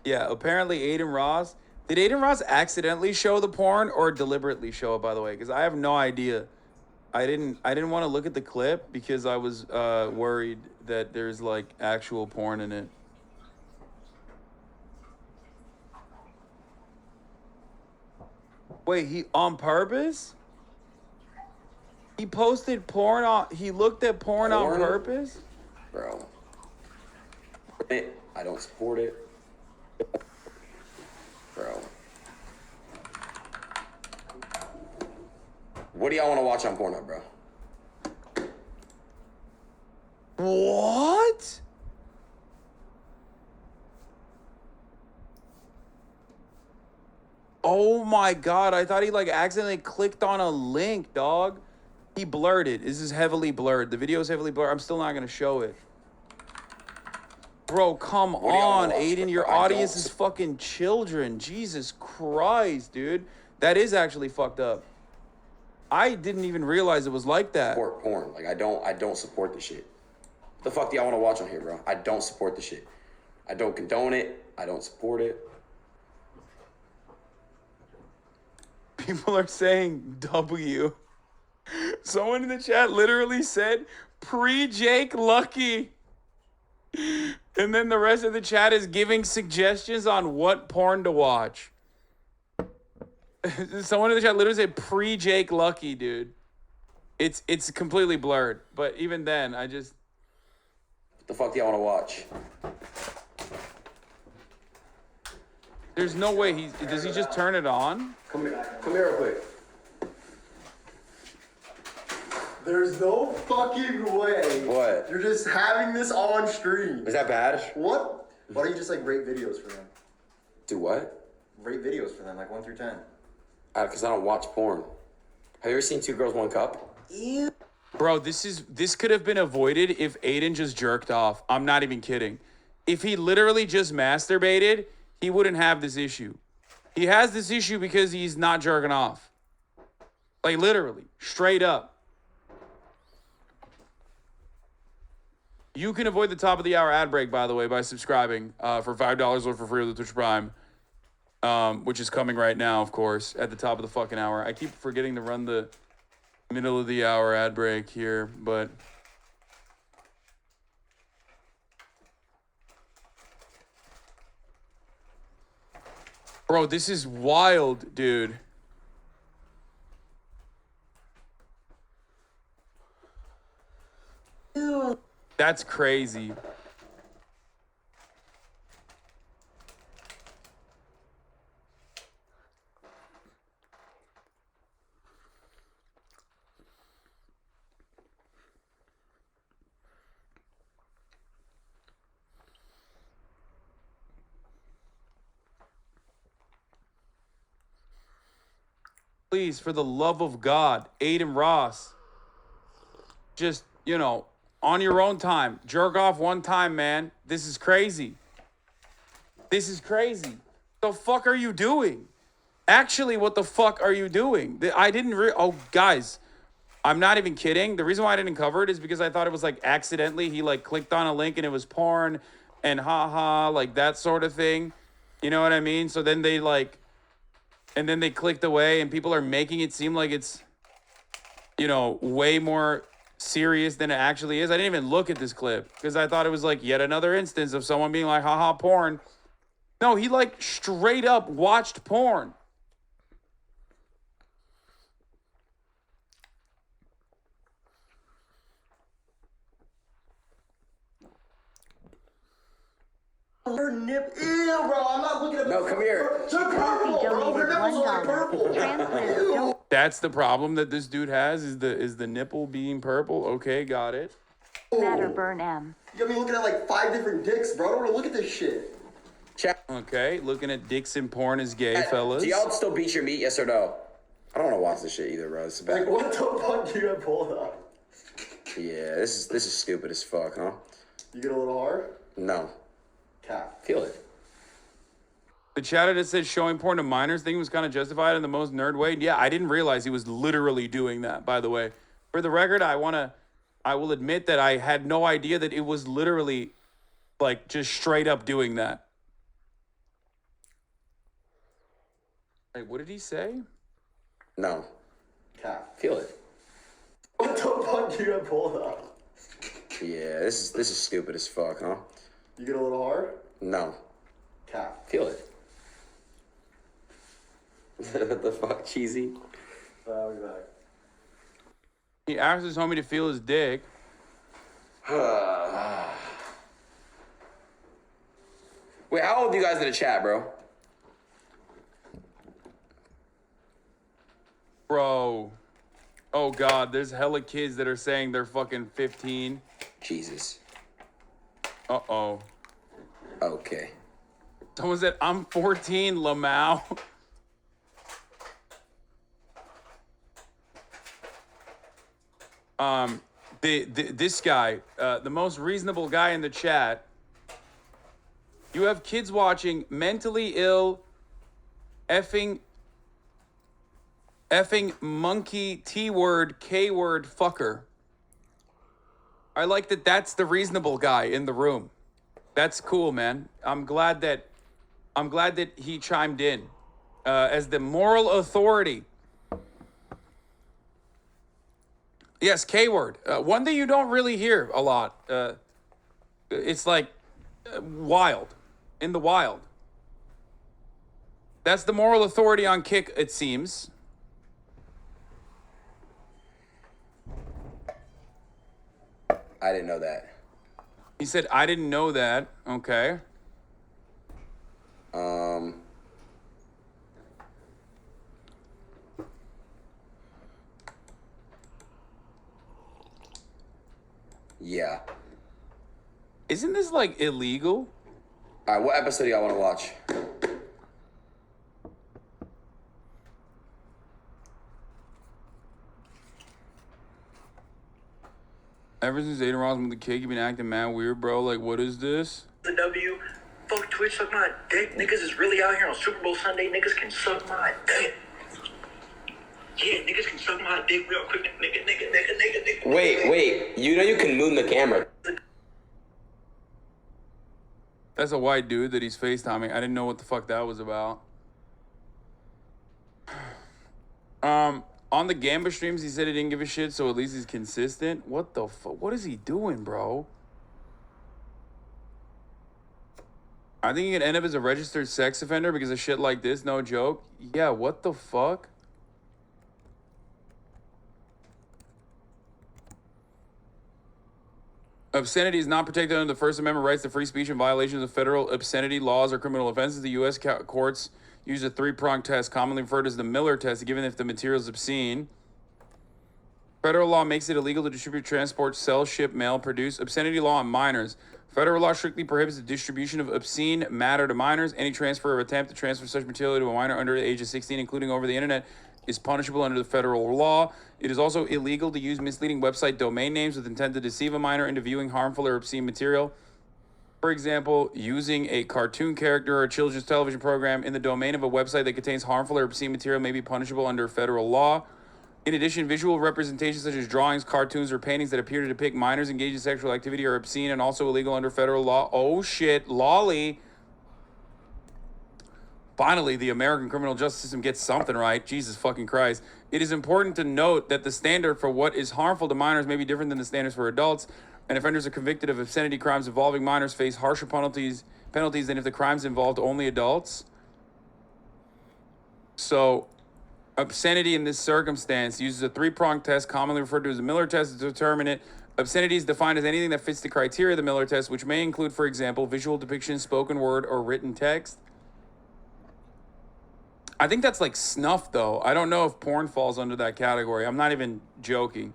Yeah, apparently Adin Ross. Did Adin Ross accidentally show the porn or deliberately show it, by the way? Because I have no idea. I didn't want to look at the clip because I was worried that there's like actual porn in it. Wait, he on purpose? He posted porn on he looked at porn on purpose? Bro. I don't support it. Bro. What do y'all want to watch on Pornhub, bro? What? Oh my god, I thought he like accidentally clicked on a link, dog. He blurred it. This is heavily blurred. The video is heavily blurred. I'm still not gonna show it. Bro, come on, Adin. Your audience is fucking children. Jesus Christ, dude. That is actually fucked up. I didn't even realize it was like that. Support porn. Like I don't support the shit. What the fuck do y'all want to watch on here, bro? I don't support the shit. I don't condone it. I don't support it. People are saying W. Someone in the chat literally said pre-Jake Lucky. And then the rest of the chat is giving suggestions on what porn to watch. Someone in the chat literally said pre-Jake Lucky, dude. It's completely blurred. But even then, I just... What the fuck do y'all want to watch? There's no way he... Does he just turn it on? Come here real quick. There's no fucking way. What? You're just having this on stream. Is that bad? What? Why don't you just like rate videos for them? Do what? Rate videos for them, like 1 through 10. Because I don't watch porn. Have you ever seen Two Girls, One Cup? Ew. Bro, this could have been avoided if Adin just jerked off. I'm not even kidding. If he literally just masturbated, he wouldn't have this issue. He has this issue because he's not jerking off. Like literally, straight up. You can avoid the top of the hour ad break, by the way, by subscribing for $5 or for free with the Twitch Prime, which is coming right now, of course, at the top of the fucking hour. I keep forgetting to run the middle of the hour ad break here, but... Bro, this is wild, dude. Ew. That's crazy. Please, for the love of God, Adin Ross, just, you know, on your own time, jerk off one time, man. This is crazy. This is crazy. The fuck are you doing? Actually, what the fuck are you doing? I didn't oh, guys, I'm not even kidding. The reason why I didn't cover it is because I thought it was like accidentally he like clicked on a link and it was porn and haha, like that sort of thing. You know what I mean? So then they like, and then they clicked away and people are making it seem like it's, you know, way more serious than it actually is. I didn't even look at this clip because I thought it was like yet another instance of someone being like, haha, porn. No, he like straight up watched porn. Her nip. Ew, bro. I'm not looking at. No, come here. They're purple, bro. Her nipples are like purple. Ew. That's the problem that this dude has is the nipple being purple. Okay, got it. Matter burn M. You got me looking at like 5 different dicks, bro. I don't want to look at this shit. Chat. Okay, looking at dicks and porn is gay, fellas. Do y'all still beat your meat, yes or no? I don't want to watch this shit either, bro. It's bad. Like, what the fuck do you have pulled up? Yeah, this is stupid as fuck, huh? You get a little hard? No. Cap. Feel it. The chat that said showing porn to minors thing was kind of justified in the most nerd way. Yeah, I didn't realize he was literally doing that, by the way. For the record, I will admit that I had no idea that it was literally, like, just straight up doing that. Wait, what did he say? No. Calf. Feel it. What the fuck you got pulled up? Yeah, this is stupid as fuck, huh? You get a little hard? No. Calf. Feel it. What the fuck, cheesy? I'll be back. He asked his homie to feel his dick. Wait, how old are you guys in the chat, bro? Bro. Oh, God. There's hella kids that are saying they're fucking 15. Jesus. Uh-oh. Okay. Someone said, I'm 14, Lamau. This guy, the most reasonable guy in the chat, you have kids watching mentally ill effing monkey T-word K-word fucker. I like that that's the reasonable guy in the room. That's cool, man. I'm glad that he chimed in as the moral authority. Yes, K-word. One that you don't really hear a lot. It's like wild. In the wild. That's the moral authority on Kick, it seems. I didn't know that. He said, I didn't know that. Okay. Yeah. Isn't this like illegal? All right, what episode do y'all want to watch? Ever since Adin Ross with the kid, you've been acting mad weird, bro. Like, what is this? The W. Fuck Twitch, suck my dick. Niggas is really out here on Super Bowl Sunday. Niggas can suck my dick. Yeah, niggas can suck my dick real quick. Nigga. Wait. You know you can moon the camera. That's a white dude that he's FaceTiming. I didn't know what the fuck that was about. On the Gamba streams, he said he didn't give a shit, so at least he's consistent. What the fuck? What is he doing, bro? I think he could end up as a registered sex offender because of shit like this, no joke. Yeah, what the fuck? Obscenity is not protected under the First Amendment rights to free speech and violations of federal obscenity laws or criminal offenses. The U.S. courts use a three-pronged test, commonly referred to as the Miller test, given if the material is obscene. Federal law makes it illegal to distribute, transport, sell, ship, mail, produce. Obscenity law on minors. Federal law strictly prohibits the distribution of obscene matter to minors. Any transfer or attempt to transfer such material to a minor under the age of 16, including over the internet, is punishable under the federal law. It is also illegal to use misleading website domain names with intent to deceive a minor into viewing harmful or obscene material. For example, using a cartoon character or a children's television program in the domain of a website that contains harmful or obscene material may be punishable under federal law. In addition, visual representations such as drawings, cartoons, or paintings that appear to depict minors engaged in sexual activity are obscene and also illegal under federal law. Oh shit, lolly. Finally, the American criminal justice system gets something right. Jesus fucking Christ. It is important to note that the standard for what is harmful to minors may be different than the standards for adults, and offenders are convicted of obscenity crimes involving minors face harsher penalties than if the crimes involved only adults. So, obscenity in this circumstance uses a three-pronged test, commonly referred to as the Miller test, to determine it. Obscenity is defined as anything that fits the criteria of the Miller test, which may include, for example, visual depiction, spoken word, or written text. I think that's like snuff, though. I don't know if porn falls under that category. I'm not even joking.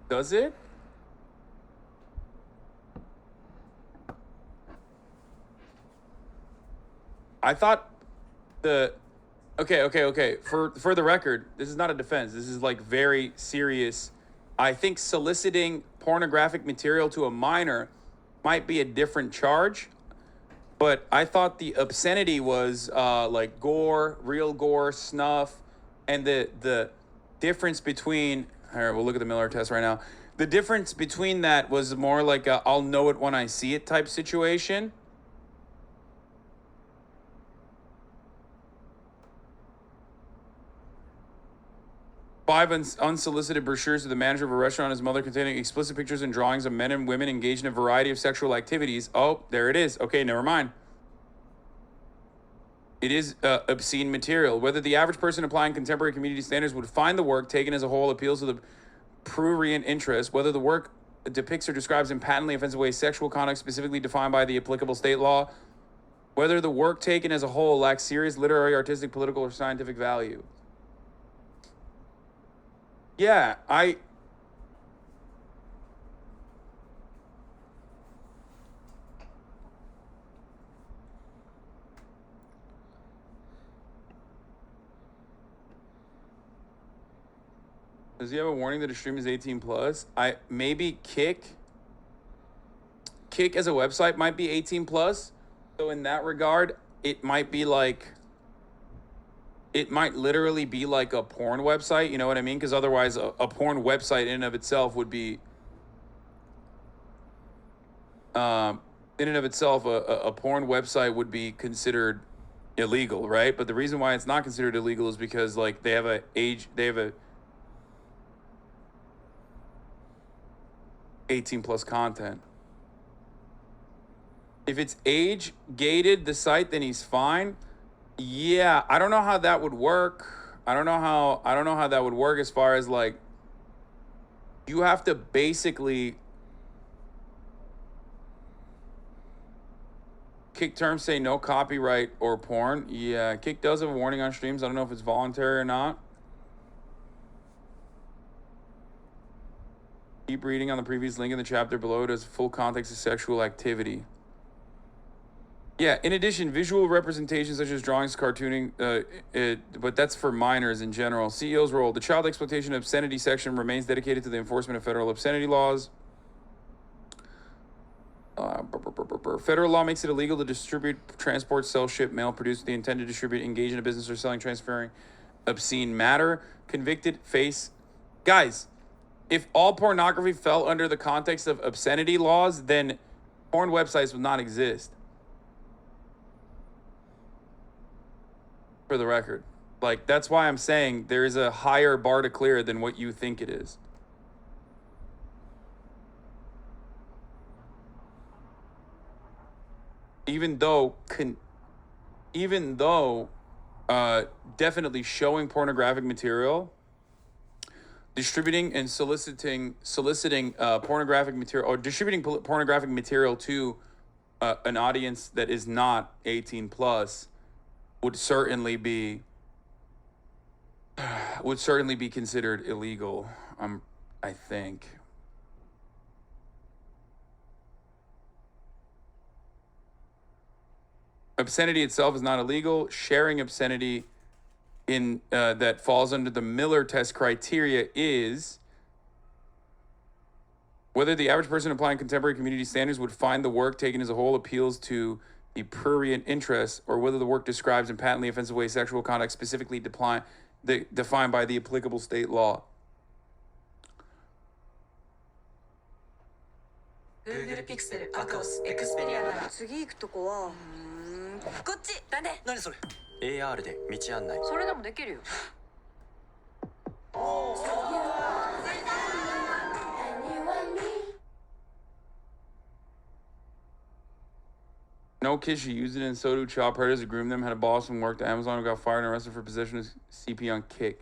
Does it? I thought okay. For the record, this is not a defense. This is like very serious. I think soliciting pornographic material to a minor might be a different charge, but I thought the obscenity was like gore, real gore, snuff, and the difference between. All right, we'll look at the Miller test right now. The difference between that was more like a I'll know it when I see it type situation. Five unsolicited brochures to the manager of a restaurant and his mother containing explicit pictures and drawings of men and women engaged in a variety of sexual activities. Oh, there it is. Okay, never mind. It is obscene material. Whether the average person applying contemporary community standards would find the work taken as a whole appeals to the prurient interest, whether the work depicts or describes in patently offensive ways sexual conduct specifically defined by the applicable state law, whether the work taken as a whole lacks serious literary, artistic, political, or scientific value. Yeah, does he have a warning that a stream is 18 plus? Maybe Kick as a website might be 18 plus. So in that regard, it might be like, it might literally be like a porn website, you know what I mean? Because otherwise a porn website in and of itself would be, in and of itself, a porn website would be considered illegal, right? But the reason why it's not considered illegal is because like they have a 18 plus content. If it's age gated, the site, then he's fine. Yeah, I don't know how that would work. I don't know how that would work as far as like you have to basically Kick terms say no copyright or porn. Yeah, Kick does have a warning on streams. I don't know if it's voluntary or not. Keep reading on the previous link in the chapter below. It has full context of sexual activity. Yeah, in addition, visual representations such as drawings, cartooning, but that's for minors in general. CEO's role. The child exploitation obscenity section remains dedicated to the enforcement of federal obscenity laws. Federal law makes it illegal to distribute, transport, sell, ship, mail, produce with the intent to distribute, engage in a business or selling, transferring obscene matter. Convicted, face. Guys, if all pornography fell under the context of obscenity laws, then porn websites would not exist. For the record. Like, that's why I'm saying there is a higher bar to clear than what you think it is. Even though definitely showing pornographic material, distributing and soliciting pornographic material, or distributing pornographic material to an audience that is not 18 plus would certainly be considered illegal. I think. Obscenity itself is not illegal. Sharing obscenity in that falls under the Miller test criteria is whether the average person applying contemporary community standards would find the work taken as a whole appeals to the prurient interest, or whether the work describes in patently offensive ways sexual conduct specifically defined by the applicable state law. Google Pixel Atos Xperia なら次行くとこはこっちだね。何それ AR で道案内それでもできるよ。No kid should use it, and so do child predators who groom them. Had a boss and worked at Amazon who got fired and arrested for possession of CP on Kick.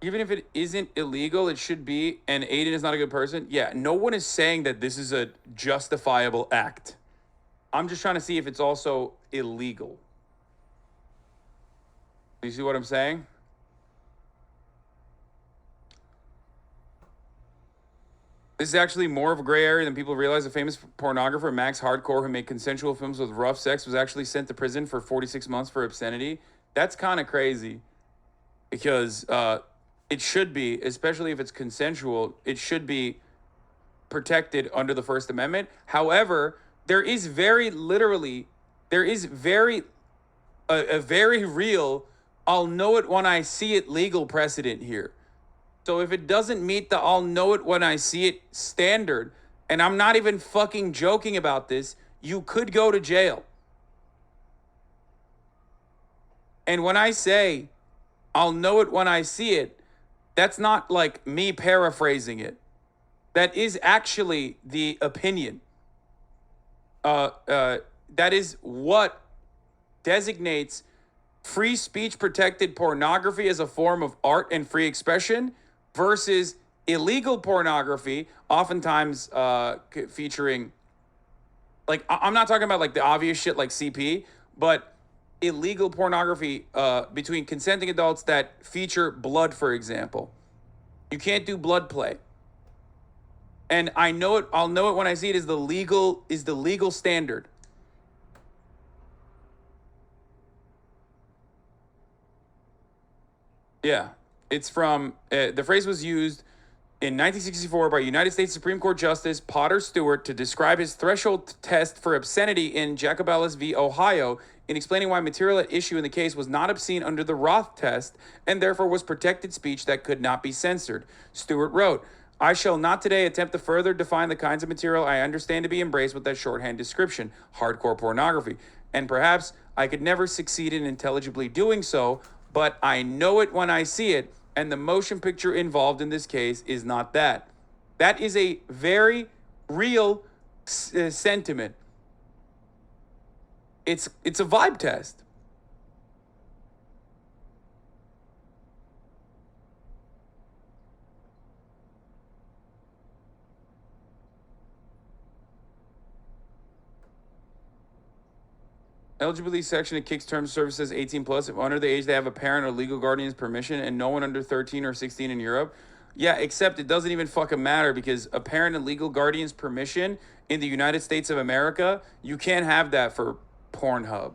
Even if it isn't illegal, it should be, and Adin is not a good person. Yeah, no one is saying that this is a justifiable act. I'm just trying to see if it's also illegal. Do you see what I'm saying? This is actually more of a gray area than people realize. A famous pornographer, Max Hardcore, who made consensual films with rough sex, was actually sent to prison for 46 months for obscenity. That's kind of crazy because it should be, especially if it's consensual, it should be protected under the First Amendment. However, there is very a very real, I'll know it when I see it legal precedent here. So if it doesn't meet the I'll know it when I see it standard, and I'm not even fucking joking about this, you could go to jail. And when I say I'll know it when I see it, that's not like me paraphrasing it. That is actually the opinion. That is what designates free speech protected pornography as a form of art and free expression versus illegal pornography, oftentimes featuring, like, I'm not talking about like the obvious shit like CP, but illegal pornography between consenting adults that feature blood, for example. You can't do blood play. And I'll know it when I see it is the legal standard. Yeah, it's from, the phrase was used in 1964 by United States Supreme Court Justice Potter Stewart to describe his threshold test for obscenity in Jacobellis v. Ohio, in explaining why material at issue in the case was not obscene under the Roth test and therefore was protected speech that could not be censored. Stewart wrote, "I shall not today attempt to further define the kinds of material I understand to be embraced with that shorthand description, hardcore pornography, and perhaps I could never succeed in intelligibly doing so, but I know it when I see it, and the motion picture involved in this case is not that." That is a very real sentiment. It's a vibe test. Eligibility section of Kick's terms of service says 18 plus. If under the age they have a parent or legal guardian's permission, and no one under 13 or 16 in Europe. Yeah, except it doesn't even fucking matter, because a parent and legal guardian's permission in the United States of America, you can't have that for Pornhub.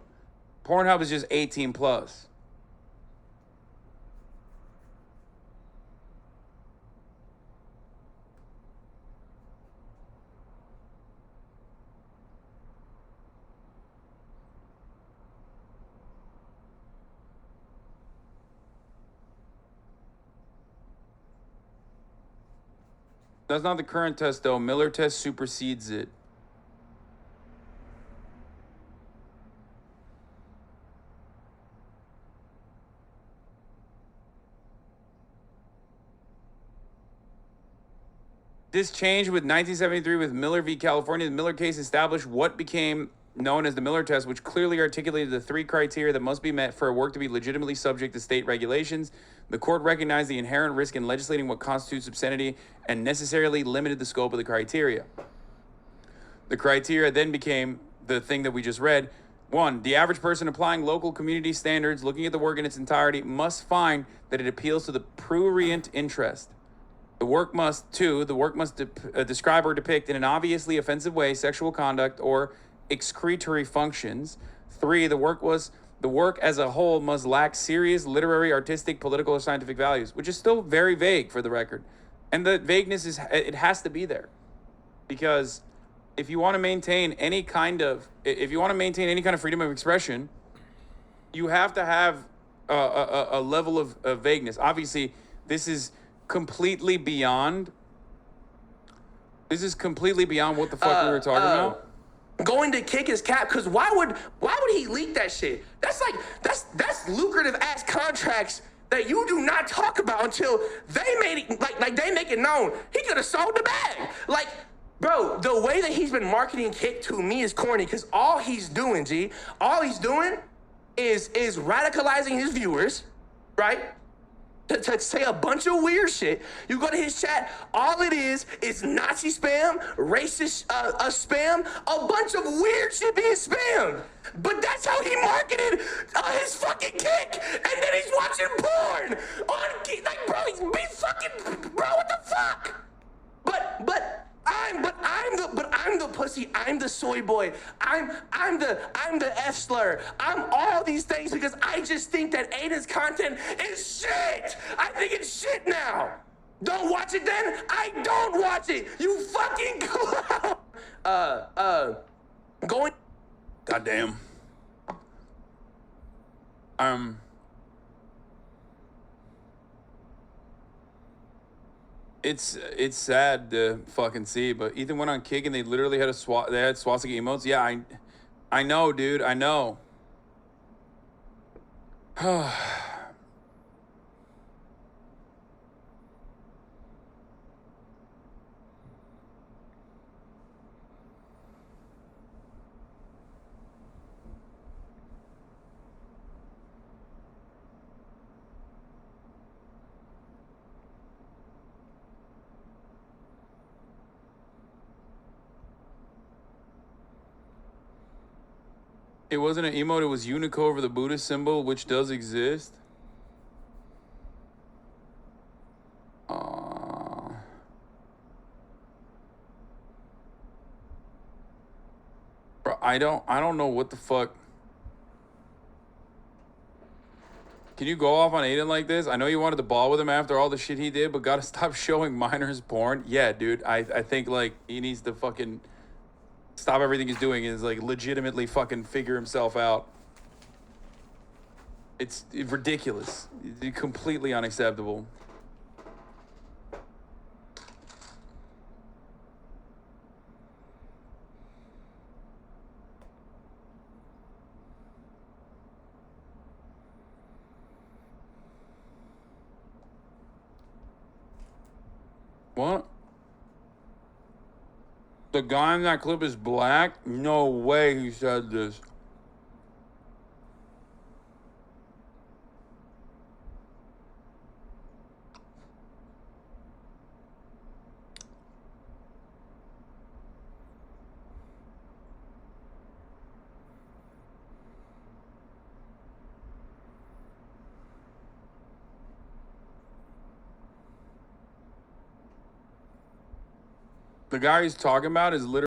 Pornhub is just 18 plus. That's not the current test, though. Miller test supersedes it. This changed with 1973 with Miller v. California. The Miller case established what became known as the Miller test, which clearly articulated the three criteria that must be met for a work to be legitimately subject to state regulations. The court recognized the inherent risk in legislating what constitutes obscenity and necessarily limited the scope of the criteria. The criteria then became the thing that we just read. 1, the average person applying local community standards, looking at the work in its entirety, must find that it appeals to the prurient interest. The work must describe or depict in an obviously offensive way sexual conduct or excretory functions. 3, the work as a whole must lack serious literary, artistic, political, or scientific values, which is still very vague for the record. And the vagueness it has to be there, because if you want to maintain any kind of freedom of expression, you have to have a level of vagueness. Obviously, this is completely beyond what the fuck we were talking about. Going to kick his cap, because why would he leak that shit? That's lucrative ass contracts that you do not talk about until they made it, like they make it known. He could have sold the bag. Like, bro, the way that he's been marketing Kick to me is corny, because all he's doing is radicalizing his viewers, right? To say a bunch of weird shit. You go to his chat, all it is Nazi spam, racist spam, a bunch of weird shit being spammed. But that's how he marketed his fucking Kick. And then he's watching porn on Kick. Like, bro, what the fuck? I'm the pussy. I'm the soy boy. I'm the F slur. I'm all these things because I just think that Adin's content is shit. I think it's shit now. Don't watch it then. I don't watch it. You fucking clown. Going. Goddamn. It's sad to fucking see, but Ethan went on Kick and they literally had they had swastika emotes. Yeah, I know, dude. I know. It wasn't an emote, it was Unico over the Buddhist symbol, which does exist. Bro, I don't know what the fuck. Can you go off on Adin like this? I know you wanted to ball with him after all the shit he did, but gotta stop showing minors porn. Yeah, dude, I think like he needs to fucking stop everything he's doing and like legitimately fucking figure himself out. It's ridiculous. It's completely unacceptable. What? The guy in that clip is black? No way he said this. The guy he's talking about is literally